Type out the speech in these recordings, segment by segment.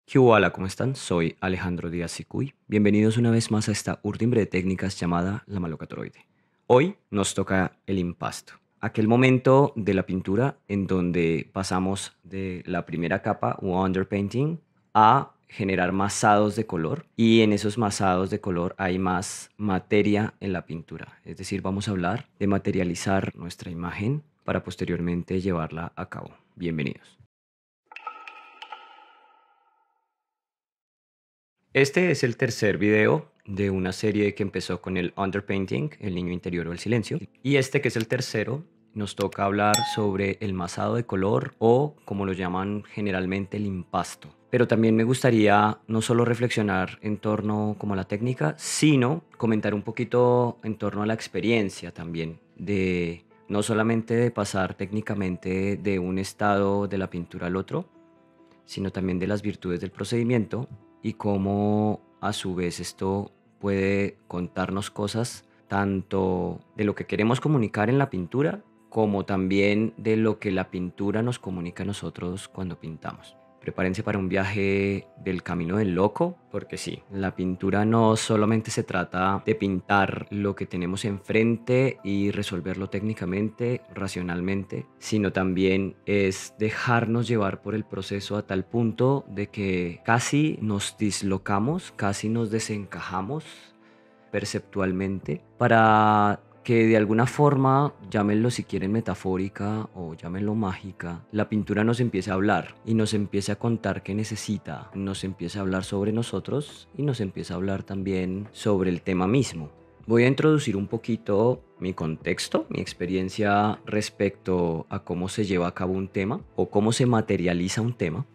¿Qué hubo, Ala? ¿Cómo están? Soy Alejandro Díaz Sicuy. Bienvenidos una vez más a esta urdimbre de técnicas llamada la malocatoroide. Hoy nos toca el impasto, aquel momento de la pintura en donde pasamos de la primera capa o underpainting a generar masados de color, y en esos masados de color hay más materia en la pintura. Es decir, vamos a hablar de materializar nuestra imagen para posteriormente llevarla a cabo. Bienvenidos. Este es el tercer video de una serie que empezó con el underpainting, el niño interior o el silencio. Y este, que es el tercero, nos toca hablar sobre el masado de color, o como lo llaman generalmente, el impasto. Pero también me gustaría no solo reflexionar en torno como a la técnica, sino comentar un poquito en torno a la experiencia también, de no solamente de pasar técnicamente de un estado de la pintura al otro, sino también de las virtudes del procedimiento y cómo a su vez esto puede contarnos cosas tanto de lo que queremos comunicar en la pintura, como también de lo que la pintura nos comunica a nosotros cuando pintamos. Prepárense para un viaje del camino del loco, porque sí, la pintura no solamente se trata de pintar lo que tenemos enfrente y resolverlo técnicamente, racionalmente, sino también es dejarnos llevar por el proceso a tal punto de que casi nos dislocamos, casi nos desencajamos perceptualmente, para que de alguna forma, llámenlo si quieren metafórica o llámenlo mágica, la pintura nos empiece a hablar y nos empiece a contar qué necesita, nos empiece a hablar sobre nosotros y nos empiece a hablar también sobre el tema mismo. Voy a introducir un poquito mi contexto, mi experiencia respecto a cómo se lleva a cabo un tema o cómo se materializa un tema,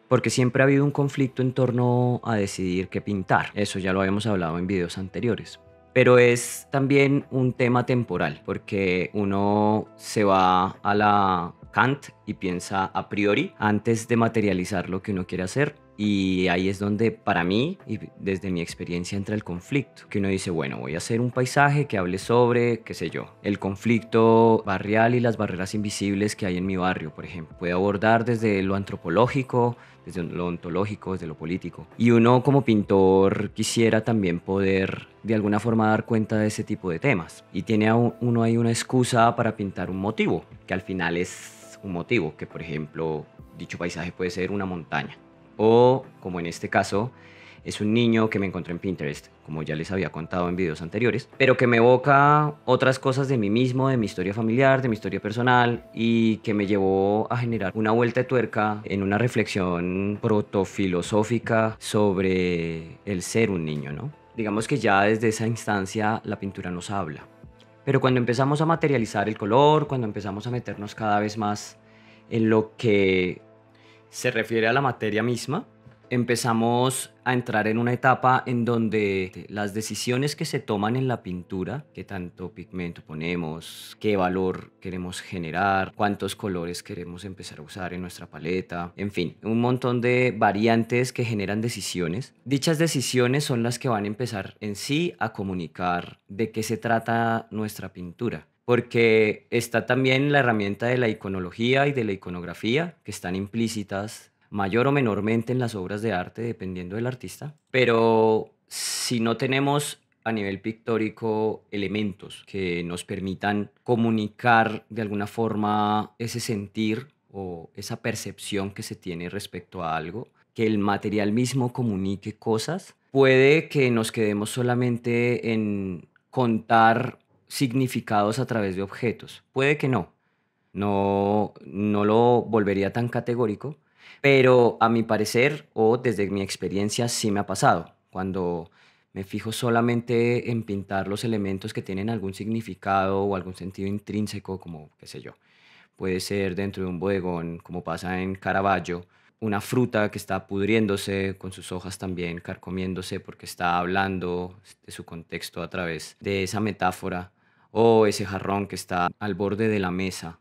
porque siempre ha habido un conflicto en torno a decidir qué pintar. Eso ya lo habíamos hablado en videos anteriores. Pero es también un tema temporal, porque uno se va a la Kant y piensa a priori antes de materializar lo que uno quiere hacer. Y ahí es donde, para mí, y desde mi experiencia, entra el conflicto. Que uno dice, bueno, voy a hacer un paisaje que hable sobre, qué sé yo, el conflicto barrial y las barreras invisibles que hay en mi barrio, por ejemplo. Puede abordar desde lo antropológico, desde lo ontológico, desde lo político. Y uno como pintor quisiera también poder de alguna forma dar cuenta de ese tipo de temas. Y tiene uno ahí una excusa para pintar un motivo, que al final es un motivo, que por ejemplo, dicho paisaje puede ser una montaña. O, como en este caso, es un niño que me encontré en Pinterest, como ya les había contado en videos anteriores, pero que me evoca otras cosas de mí mismo, de mi historia familiar, de mi historia personal, y que me llevó a generar una vuelta de tuerca en una reflexión protofilosófica sobre el ser un niño, ¿no? Digamos que ya desde esa instancia la pintura nos habla. Pero cuando empezamos a materializar el color, cuando empezamos a meternos cada vez más en lo que se refiere a la materia misma, empezamos a entrar en una etapa en donde las decisiones que se toman en la pintura, qué tanto pigmento ponemos, qué valor queremos generar, cuántos colores queremos empezar a usar en nuestra paleta, en fin, un montón de variantes que generan decisiones. Dichas decisiones son las que van a empezar en sí a comunicar de qué se trata nuestra pintura, porque está también la herramienta de la iconología y de la iconografía, que están implícitas mayor o menormente en las obras de arte, dependiendo del artista. Pero si no tenemos a nivel pictórico elementos que nos permitan comunicar de alguna forma ese sentir o esa percepción que se tiene respecto a algo, que el material mismo comunique cosas, puede que nos quedemos solamente en contar significados a través de objetos. Puede que no. No lo volvería tan categórico, pero a mi parecer, o desde mi experiencia, sí me ha pasado. Cuando me fijo solamente en pintar los elementos que tienen algún significado o algún sentido intrínseco, como, qué sé yo, puede ser dentro de un bodegón, como pasa en Caravaggio, una fruta que está pudriéndose con sus hojas también carcomiéndose porque está hablando de su contexto a través de esa metáfora, o ese jarrón que está al borde de la mesa,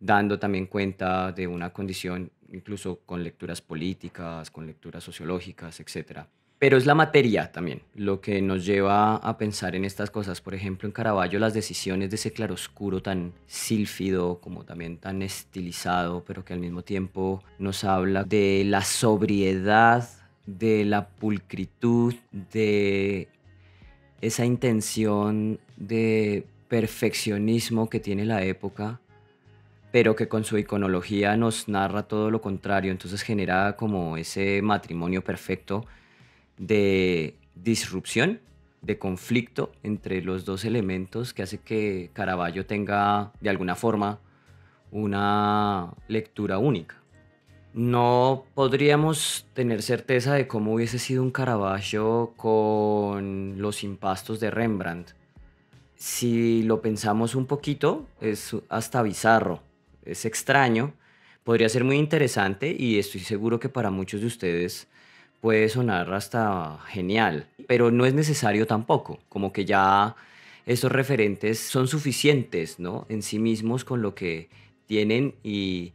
dando también cuenta de una condición, incluso con lecturas políticas, con lecturas sociológicas, etcétera. Pero es la materia también lo que nos lleva a pensar en estas cosas. Por ejemplo, en Caravaggio las decisiones de ese claroscuro tan sílfido, como también tan estilizado, pero que al mismo tiempo nos habla de la sobriedad, de la pulcritud, de esa intención de perfeccionismo que tiene la época, pero que con su iconología nos narra todo lo contrario. Entonces genera como ese matrimonio perfecto de disrupción, de conflicto entre los dos elementos que hace que Caravaggio tenga de alguna forma una lectura única. No podríamos tener certeza de cómo hubiese sido un Caravaggio con los impastos de Rembrandt. Si lo pensamos un poquito, es hasta bizarro, es extraño, podría ser muy interesante y estoy seguro que para muchos de ustedes puede sonar hasta genial, pero no es necesario tampoco, como que ya esos referentes son suficientes, ¿no? En sí mismos con lo que tienen y,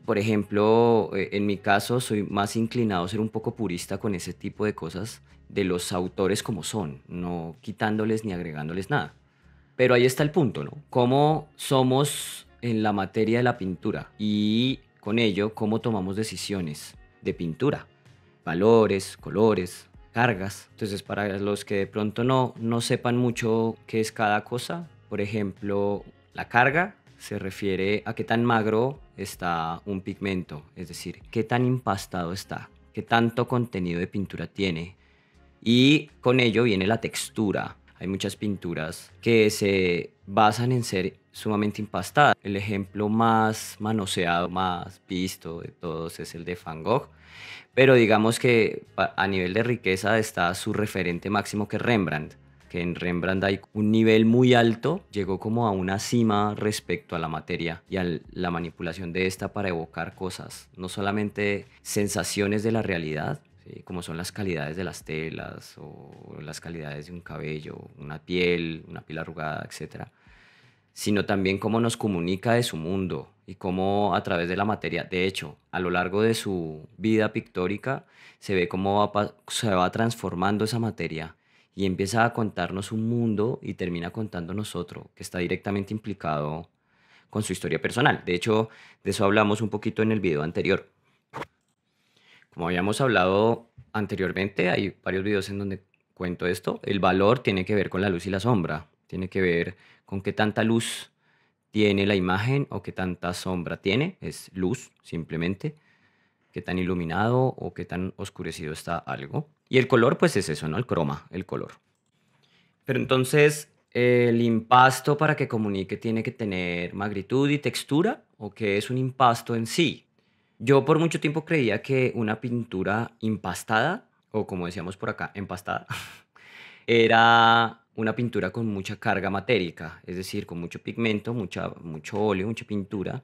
por ejemplo, en mi caso soy más inclinado a ser un poco purista con ese tipo de cosas de los autores como son, no quitándoles ni agregándoles nada. Pero ahí está el punto, ¿no? Cómo somos en la materia de la pintura y con ello cómo tomamos decisiones de pintura, valores, colores, cargas. Entonces, para los que de pronto no sepan mucho qué es cada cosa, por ejemplo, la carga se refiere a qué tan magro está un pigmento, es decir, qué tan impastado está, qué tanto contenido de pintura tiene, y con ello viene la textura. Hay muchas pinturas que se basan en ser sumamente impastadas. El ejemplo más manoseado, más visto de todos es el de Van Gogh. Pero digamos que a nivel de riqueza está su referente máximo, que es Rembrandt, que en Rembrandt hay un nivel muy alto, llegó como a una cima respecto a la materia y a la manipulación de esta para evocar cosas, no solamente sensaciones de la realidad, ¿sí? Como son las calidades de las telas o las calidades de un cabello, una piel arrugada, etcétera, sino también cómo nos comunica de su mundo y cómo a través de la materia, de hecho, a lo largo de su vida pictórica, se ve cómo se va transformando esa materia y empieza a contarnos un mundo y termina contándonos otro que está directamente implicado con su historia personal. De hecho, de eso hablamos un poquito en el video anterior. Como habíamos hablado anteriormente, hay varios videos en donde cuento esto. El valor tiene que ver con la luz y la sombra. Tiene que ver con qué tanta luz tiene la imagen o qué tanta sombra tiene. Es luz, simplemente. Qué tan iluminado o qué tan oscurecido está algo. Y el color, pues es eso, ¿no? El croma, el color. Pero entonces, el impasto para que comunique tiene que tener magnitud y textura, ¿o qué es un impasto en sí? Yo por mucho tiempo creía que una pintura impastada, o como decíamos por acá, empastada, era una pintura con mucha carga matérica, es decir, con mucho pigmento, mucho óleo, mucha pintura,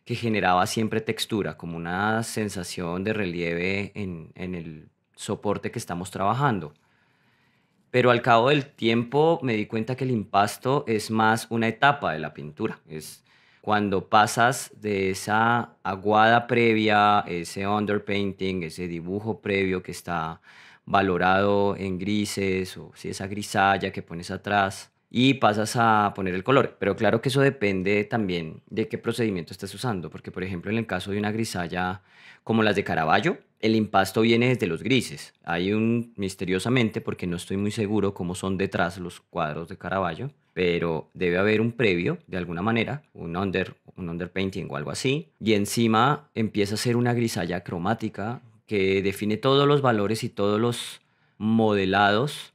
que generaba siempre textura, como una sensación de relieve en el soporte que estamos trabajando. Pero al cabo del tiempo me di cuenta que el impasto es más una etapa de la pintura. Es cuando pasas de esa aguada previa, ese underpainting, ese dibujo previo que está valorado en grises o si esa grisalla que pones atrás y pasas a poner el color. Pero claro que eso depende también de qué procedimiento estés usando, porque por ejemplo en el caso de una grisalla como las de Caravaggio, el impasto viene desde los grises. Hay un, misteriosamente, porque no estoy muy seguro cómo son detrás los cuadros de Caravaggio, pero debe haber un previo, de alguna manera, un underpainting o algo así, y encima empieza a ser una grisalla cromática que define todos los valores y todos los modelados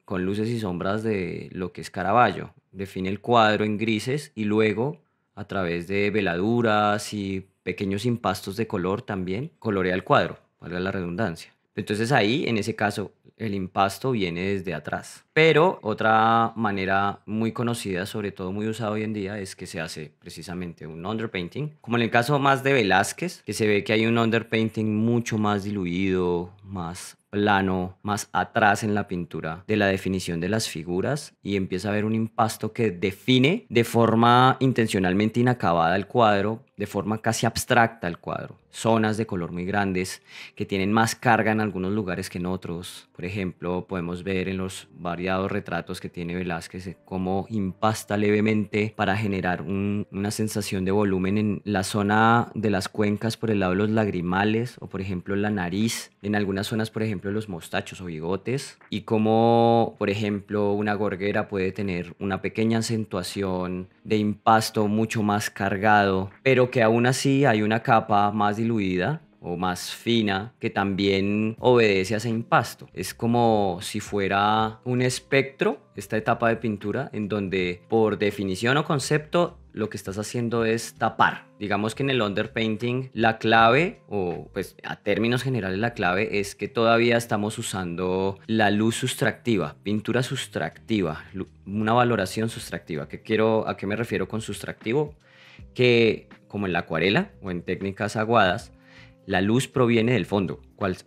con luces y sombras de lo que es Caravaggio. Define el cuadro en grises y luego, a través de veladuras y pequeños impastos de color también, colorea el cuadro, valga la redundancia. Entonces ahí, en ese caso, el impasto viene desde atrás. Pero otra manera muy conocida, sobre todo muy usada hoy en día, es que se hace precisamente un underpainting. Como en el caso más de Velázquez, que se ve que hay un underpainting mucho más diluido, más plano, más atrás en la pintura de la definición de las figuras y empieza a haber un impasto que define de forma intencionalmente inacabada el cuadro de forma casi abstracta el cuadro. Zonas de color muy grandes que tienen más carga en algunos lugares que en otros. Por ejemplo, podemos ver en los variados retratos que tiene Velázquez cómo impasta levemente para generar una sensación de volumen en la zona de las cuencas por el lado de los lagrimales o por ejemplo la nariz, en algunas zonas por ejemplo los mostachos o bigotes, y cómo por ejemplo una gorguera puede tener una pequeña acentuación de impasto mucho más cargado, pero que aún así hay una capa más diluida o más fina que también obedece a ese impasto. Es como si fuera un espectro, esta etapa de pintura, en donde por definición o concepto lo que estás haciendo es tapar. Digamos que en el underpainting la clave, o pues a términos generales la clave es que todavía estamos usando la luz sustractiva, pintura sustractiva, una valoración sustractiva. ¿A qué me refiero con sustractivo? Que como en la acuarela o en técnicas aguadas, la luz proviene del fondo,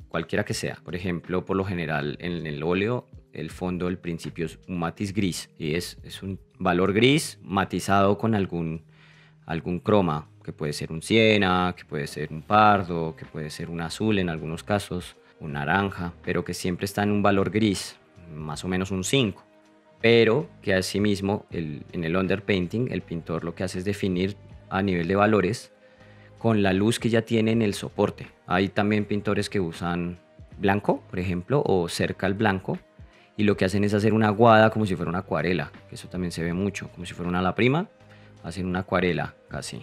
cualquiera que sea. Por ejemplo, por lo general en el óleo, el fondo al principio es un matiz gris y es un valor gris matizado con algún croma, que puede ser un siena, que puede ser un pardo, que puede ser un azul en algunos casos, un naranja, pero que siempre está en un valor gris, más o menos un 5. Pero que asimismo en el underpainting el pintor lo que hace es definir a nivel de valores con la luz que ya tiene en el soporte. Hay también pintores que usan blanco, por ejemplo, o cerca al blanco, y lo que hacen es hacer una aguada como si fuera una acuarela, que eso también se ve mucho, como si fuera una ala prima, hacen una acuarela casi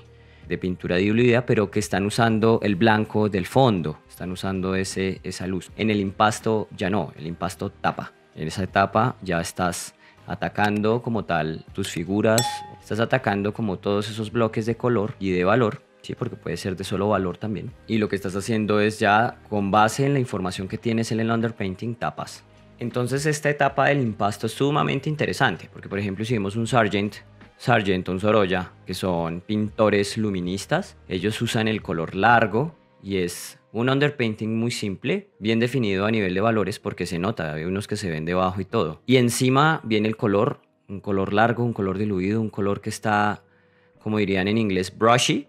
de pintura diluida, pero que están usando el blanco del fondo, están usando esa luz. En el impasto ya no, el impasto tapa. En esa etapa ya estás atacando como tal tus figuras, estás atacando como todos esos bloques de color y de valor. Sí, porque puede ser de solo valor también. Y lo que estás haciendo es ya, con base en la información que tienes en el underpainting, tapas. Entonces esta etapa del impasto es sumamente interesante, porque por ejemplo si vemos un Sargent, un Sorolla, que son pintores luministas, ellos usan el color largo y es un underpainting muy simple, bien definido a nivel de valores porque se nota, hay unos que se ven debajo y todo. Y encima viene el color, un color largo, un color diluido, un color que está, como dirían en inglés, brushy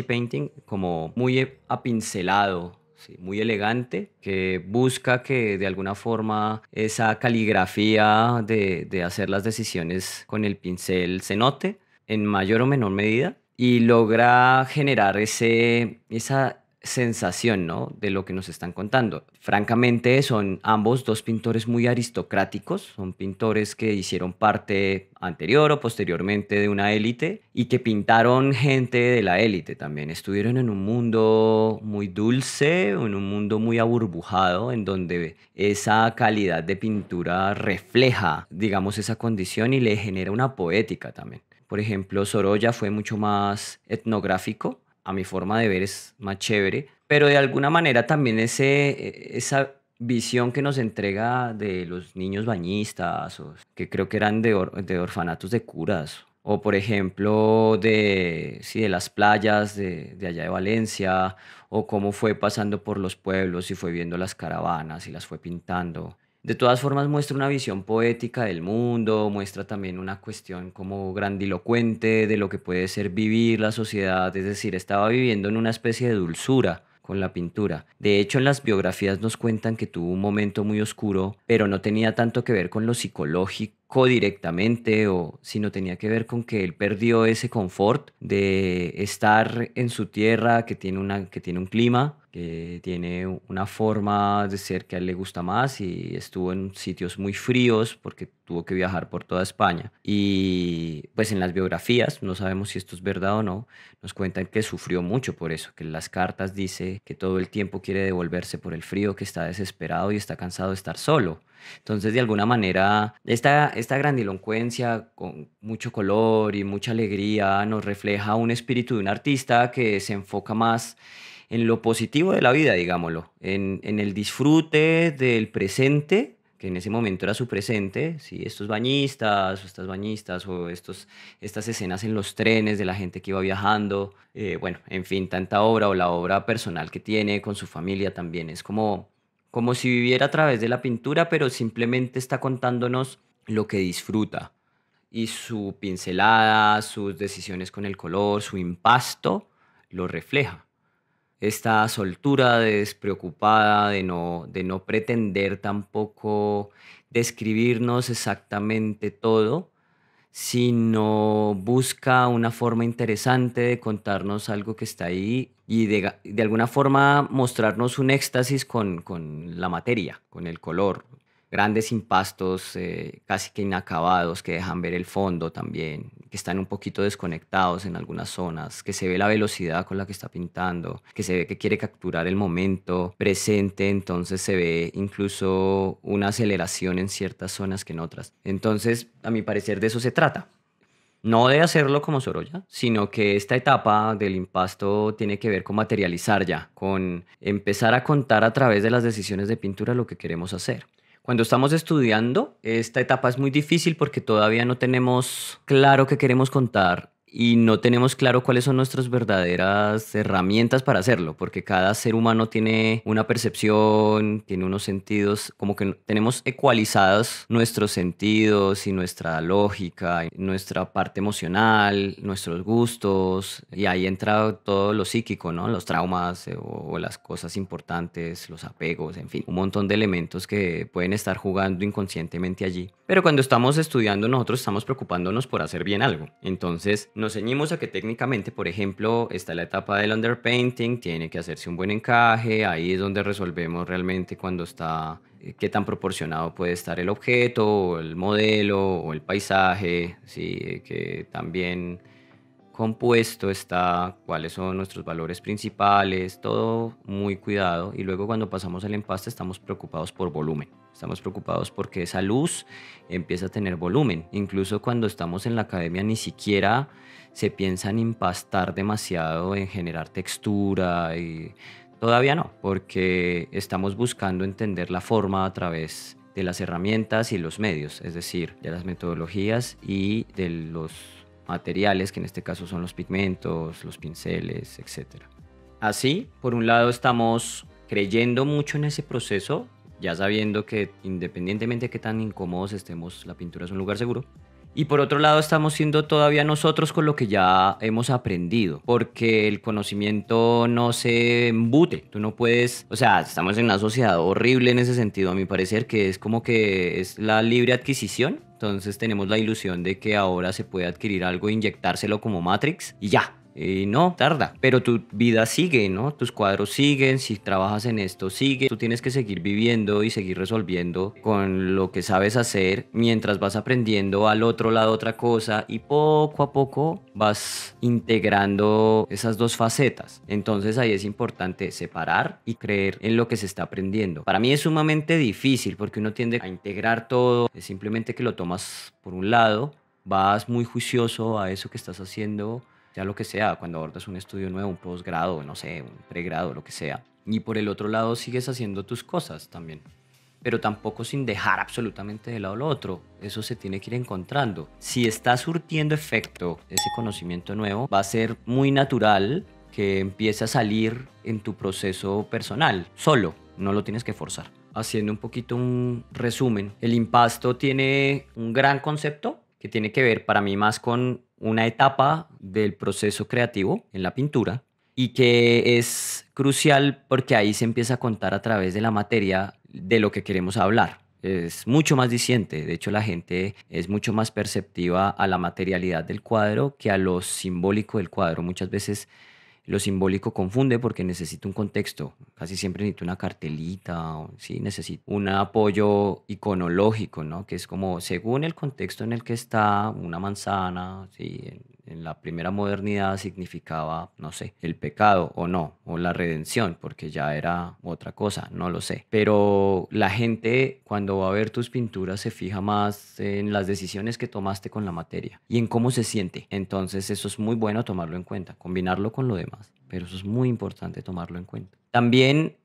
painting, como muy apincelado, sí, muy elegante, que busca que de alguna forma esa caligrafía de hacer las decisiones con el pincel se note en mayor o menor medida y logra generar esa sensación, ¿no? De lo que nos están contando. Francamente, son ambos dos pintores muy aristocráticos, son pintores que hicieron parte anterior o posteriormente de una élite y que pintaron gente de la élite también. Estuvieron en un mundo muy dulce, en un mundo muy aburbujado, en donde esa calidad de pintura refleja, digamos, esa condición y le genera una poética también. Por ejemplo, Sorolla fue mucho más etnográfico, a mi forma de ver es más chévere, pero de alguna manera también esa visión que nos entrega de los niños bañistas, o que creo que eran de orfanatos de curas, o por ejemplo sí, de las playas de allá de Valencia, o cómo fue pasando por los pueblos y fue viendo las caravanas y las fue pintando. De todas formas muestra una visión poética del mundo, muestra también una cuestión como grandilocuente de lo que puede ser vivir la sociedad, es decir, estaba viviendo en una especie de dulzura con la pintura. De hecho, en las biografías nos cuentan que tuvo un momento muy oscuro, pero no tenía tanto que ver con lo psicológico directamente, sino tenía que ver con que él perdió ese confort de estar en su tierra que tiene un clima, que tiene una forma de ser que a él le gusta más y estuvo en sitios muy fríos porque tuvo que viajar por toda España. Y pues en las biografías, no sabemos si esto es verdad o no, nos cuentan que sufrió mucho por eso, que en las cartas dice que todo el tiempo quiere devolverse por el frío, que está desesperado y está cansado de estar solo. Entonces, de alguna manera, esta grandilocuencia con mucho color y mucha alegría nos refleja un espíritu de un artista que se enfoca más en lo positivo de la vida, digámoslo, en el disfrute del presente, que en ese momento era su presente, ¿sí? Estos bañistas o estas bañistas o estas escenas en los trenes de la gente que iba viajando, bueno, en fin, tanta obra o la obra personal que tiene con su familia también, es como si viviera a través de la pintura, pero simplemente está contándonos lo que disfruta y su pincelada, sus decisiones con el color, su impasto lo refleja. Esta soltura de despreocupada, de no pretender tampoco describirnos exactamente todo, sino busca una forma interesante de contarnos algo que está ahí y de alguna forma mostrarnos un éxtasis con la materia, con el color. Grandes impastos casi que inacabados que dejan ver el fondo también, que están un poquito desconectados en algunas zonas, que se ve la velocidad con la que está pintando, que se ve que quiere capturar el momento presente, entonces se ve incluso una aceleración en ciertas zonas que en otras. Entonces, a mi parecer, de eso se trata. No de hacerlo como Sorolla, sino que esta etapa del impasto tiene que ver con materializar ya, con empezar a contar a través de las decisiones de pintura lo que queremos hacer. Cuando estamos estudiando, esta etapa es muy difícil porque todavía no tenemos claro qué queremos contar y no tenemos claro cuáles son nuestras verdaderas herramientas para hacerlo, porque cada ser humano tiene una percepción, tiene unos sentidos, como que tenemos ecualizados nuestros sentidos y nuestra lógica, y nuestra parte emocional, nuestros gustos, y ahí entra todo lo psíquico, ¿no? Los traumas o las cosas importantes, los apegos, en fin, un montón de elementos que pueden estar jugando inconscientemente allí. Pero cuando estamos estudiando, nosotros estamos preocupándonos por hacer bien algo. Entonces, nos ceñimos a que técnicamente, por ejemplo, está la etapa del underpainting, tiene que hacerse un buen encaje, ahí es donde resolvemos realmente cuando está, qué tan proporcionado puede estar el objeto, o el modelo, o el paisaje, sí, que también compuesto está, cuáles son nuestros valores principales, todo muy cuidado. Y luego cuando pasamos al empaste estamos preocupados por volumen. Estamos preocupados porque esa luz empieza a tener volumen. Incluso cuando estamos en la academia ni siquiera se piensa en impastar demasiado, en generar textura y todavía no, porque estamos buscando entender la forma a través de las herramientas y los medios, es decir, de las metodologías y de los materiales, que en este caso son los pigmentos, los pinceles, etcétera. Así, por un lado estamos creyendo mucho en ese proceso, ya sabiendo que independientemente de qué tan incómodos estemos, la pintura es un lugar seguro. Y por otro lado estamos siendo todavía nosotros con lo que ya hemos aprendido, porque el conocimiento no se embute, tú no puedes, o sea, estamos en una sociedad horrible en ese sentido, a mi parecer, que es como que es la libre adquisición, entonces tenemos la ilusión de que ahora se puede adquirir algo, inyectárselo como Matrix y ya. Y no, tarda, pero tu vida sigue, ¿no? Tus cuadros siguen, si trabajas en esto sigue, tú tienes que seguir viviendo y seguir resolviendo con lo que sabes hacer mientras vas aprendiendo al otro lado otra cosa y poco a poco vas integrando esas dos facetas. Entonces ahí es importante separar y creer en lo que se está aprendiendo. Para mí es sumamente difícil porque uno tiende a integrar todo, es simplemente que lo tomas por un lado, vas muy juicioso a eso que estás haciendo, sea lo que sea, cuando abordas un estudio nuevo, un posgrado, no sé, un pregrado, lo que sea. Y por el otro lado sigues haciendo tus cosas también, pero tampoco sin dejar absolutamente de lado lo otro. Eso se tiene que ir encontrando. Si está surtiendo efecto ese conocimiento nuevo, va a ser muy natural que empiece a salir en tu proceso personal, solo, no lo tienes que forzar. Haciendo un poquito un resumen, el impasto tiene un gran concepto que tiene que ver para mí más con una etapa del proceso creativo en la pintura y que es crucial porque ahí se empieza a contar a través de la materia de lo que queremos hablar. Es mucho más diciente, de hecho la gente es mucho más perceptiva a la materialidad del cuadro que a lo simbólico del cuadro. Muchas veces lo simbólico confunde porque necesita un contexto. Casi siempre necesito una cartelita, o, sí, necesito un apoyo iconológico, ¿no? Que es como según el contexto en el que está una manzana, sí, en la primera modernidad significaba, no sé, el pecado o no, o la redención, porque ya era otra cosa, no lo sé. Pero la gente cuando va a ver tus pinturas se fija más en las decisiones que tomaste con la materia y en cómo se siente. Entonces eso es muy bueno tomarlo en cuenta, combinarlo con lo demás, pero eso es muy importante tomarlo en cuenta. También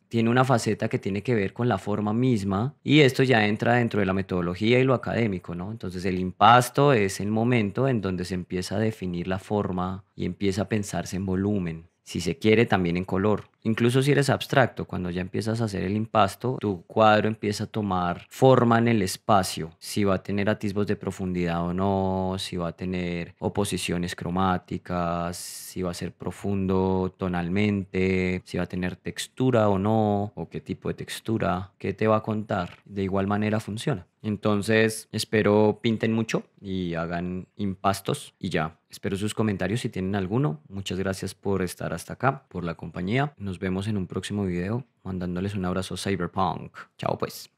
tiene una faceta que tiene que ver con la forma misma y esto ya entra dentro de la metodología y lo académico, ¿no? Entonces el impasto es el momento en donde se empieza a definir la forma y empieza a pensarse en volumen, si se quiere también en color. Incluso si eres abstracto, cuando ya empiezas a hacer el impasto, tu cuadro empieza a tomar forma en el espacio, si va a tener atisbos de profundidad o no, si va a tener oposiciones cromáticas, si va a ser profundo tonalmente, si va a tener textura o no, o qué tipo de textura, qué te va a contar. De igual manera funciona. Entonces, espero pinten mucho y hagan impastos y ya. Espero sus comentarios si tienen alguno. Muchas gracias por estar hasta acá, por la compañía. Nos vemos en un próximo video, mandándoles un abrazo cyberpunk. Chao pues.